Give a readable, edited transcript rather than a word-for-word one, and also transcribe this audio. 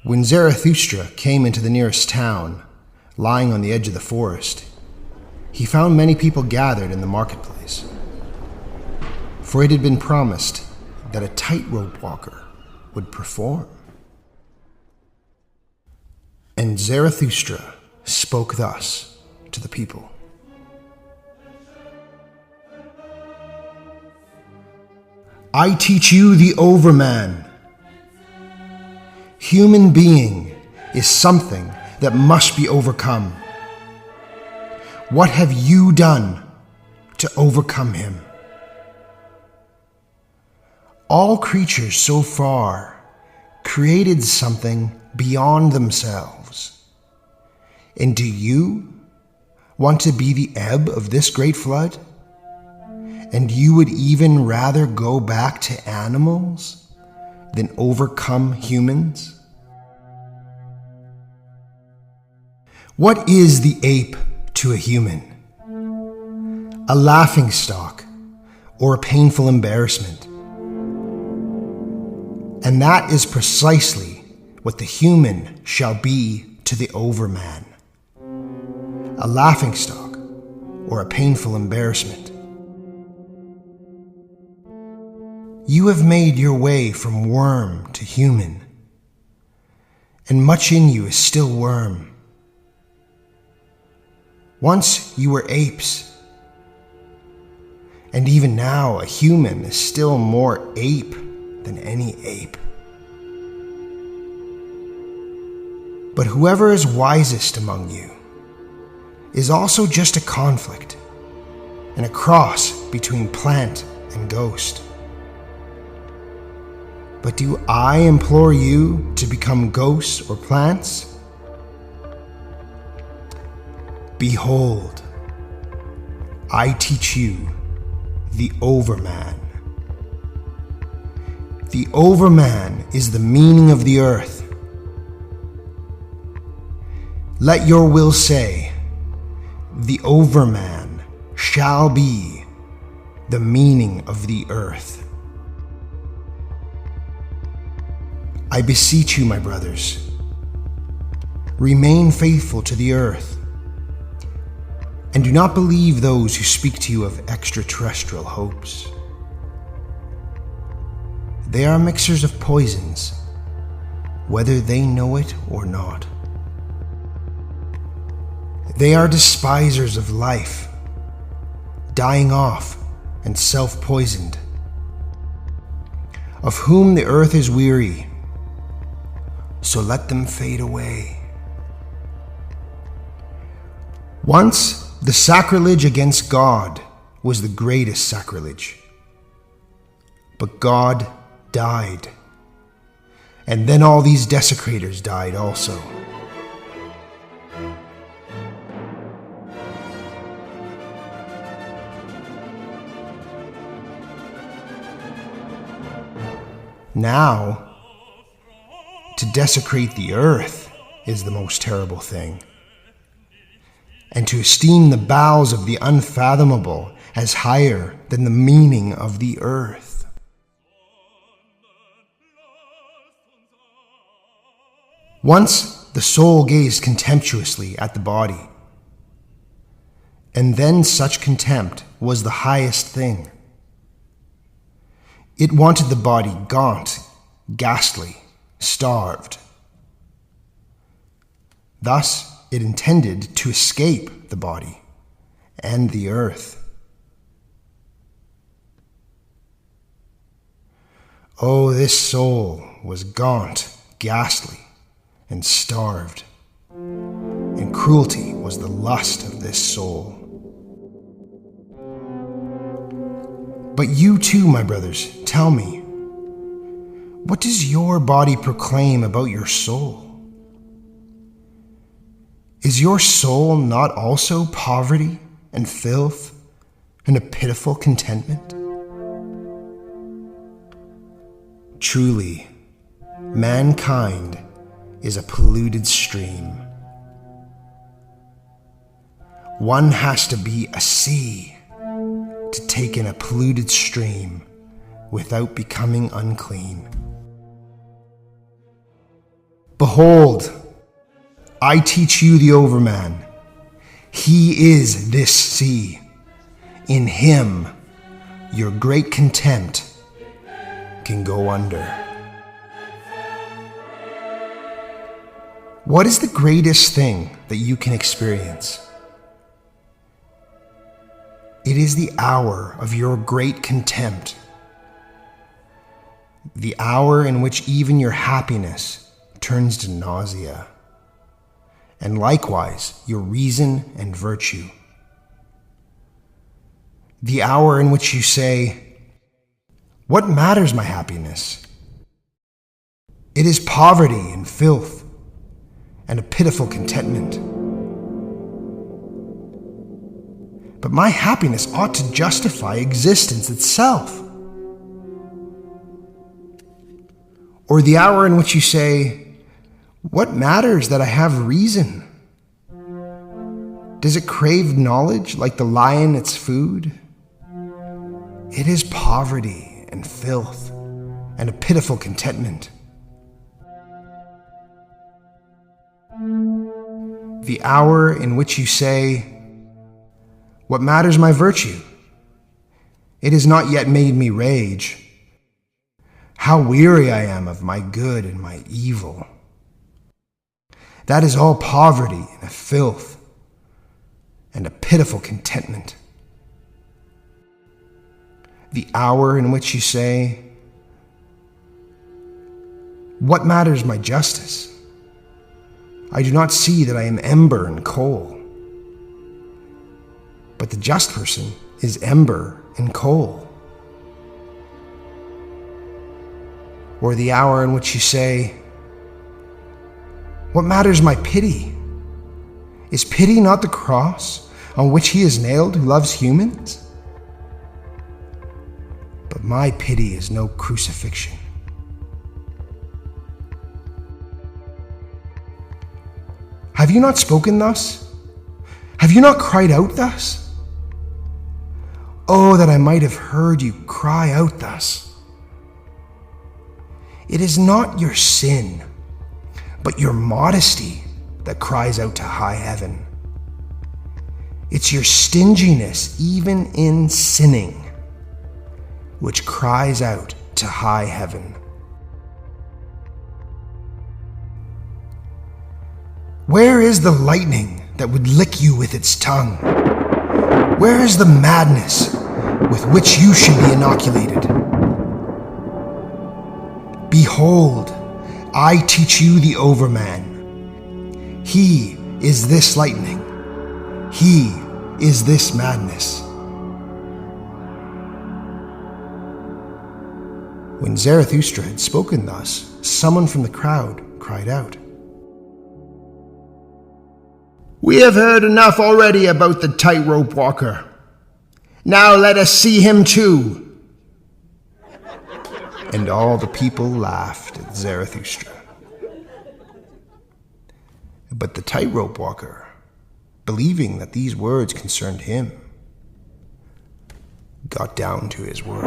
When Zarathustra came into the nearest town, lying on the edge of the forest, he found many people gathered in the marketplace. For it had been promised that a tightrope walker would perform. And Zarathustra spoke thus to the people. I teach you the Overman. Human being is something that must be overcome. What have you done to overcome him? All creatures so far created something beyond themselves. And do you want to be the ebb of this great flood? And you would even rather go back to animals than overcome humans? What is the ape to a human? A laughingstock or a painful embarrassment. And that is precisely what the human shall be to the Overman. A laughingstock or a painful embarrassment. You have made your way from worm to human, and much in you is still worm. Once you were apes, and even now a human is still more ape than any ape. But whoever is wisest among you is also just a conflict and a cross between plant and ghost. But do I implore you to become ghosts or plants? Behold, I teach you the Overman. The Overman is the meaning of the earth. Let your will say, the Overman shall be the meaning of the earth. I beseech you, my brothers, remain faithful to the earth, and do not believe those who speak to you of extraterrestrial hopes. They are mixers of poisons, whether they know it or not. They are despisers of life, dying off and self-poisoned, of whom the earth is weary. So let them fade away. Once, the sacrilege against God was the greatest sacrilege. But God died. And then all these desecrators died also. Now, to desecrate the earth is the most terrible thing, and to esteem the bowels of the unfathomable as higher than the meaning of the earth. Once the soul gazed contemptuously at the body, and then such contempt was the highest thing. It wanted the body gaunt, ghastly, starved. Thus, it intended to escape the body and the earth. Oh, this soul was gaunt, ghastly, and starved, and cruelty was the lust of this soul. But you too, my brothers, tell me, what does your body proclaim about your soul? Is your soul not also poverty and filth and a pitiful contentment? Truly, mankind is a polluted stream. One has to be a sea to take in a polluted stream without becoming unclean. Behold, I teach you the overman. He is this sea. In him, your great contempt can go under. What is the greatest thing that you can experience? It is the hour of your great contempt. The hour in which even your happiness turns to nausea, and likewise your reason and virtue. The hour in which you say, "What matters my happiness? It is poverty and filth and a pitiful contentment. But my happiness ought to justify existence itself." Or the hour in which you say, "What matters that I have reason? Does it crave knowledge like the lion its food? It is poverty and filth and a pitiful contentment." The hour in which you say, "What matters my virtue? It has not yet made me rage. How weary I am of my good and my evil. That is all poverty and a filth and a pitiful contentment." The hour in which you say, "What matters my justice? I do not see that I am ember and coal." But the just person is ember and coal. Or the hour in which you say, "What matters my pity? Is pity not the cross on which he is nailed who loves humans? But my pity is no crucifixion." Have you not spoken thus? Have you not cried out thus? Oh, that I might have heard you cry out thus. It is not your sin, but your modesty that cries out to high heaven. It's your stinginess, even in sinning, which cries out to high heaven. Where is the lightning that would lick you with its tongue? Where is the madness with which you should be inoculated? Behold, I teach you the overman. He is this lightning. He is this madness. When Zarathustra had spoken thus, someone from the crowd cried out, "We have heard enough already about the tightrope walker. Now let us see him too." And all the people laughed at Zarathustra. But the tightrope walker, believing that these words concerned him, got down to his work.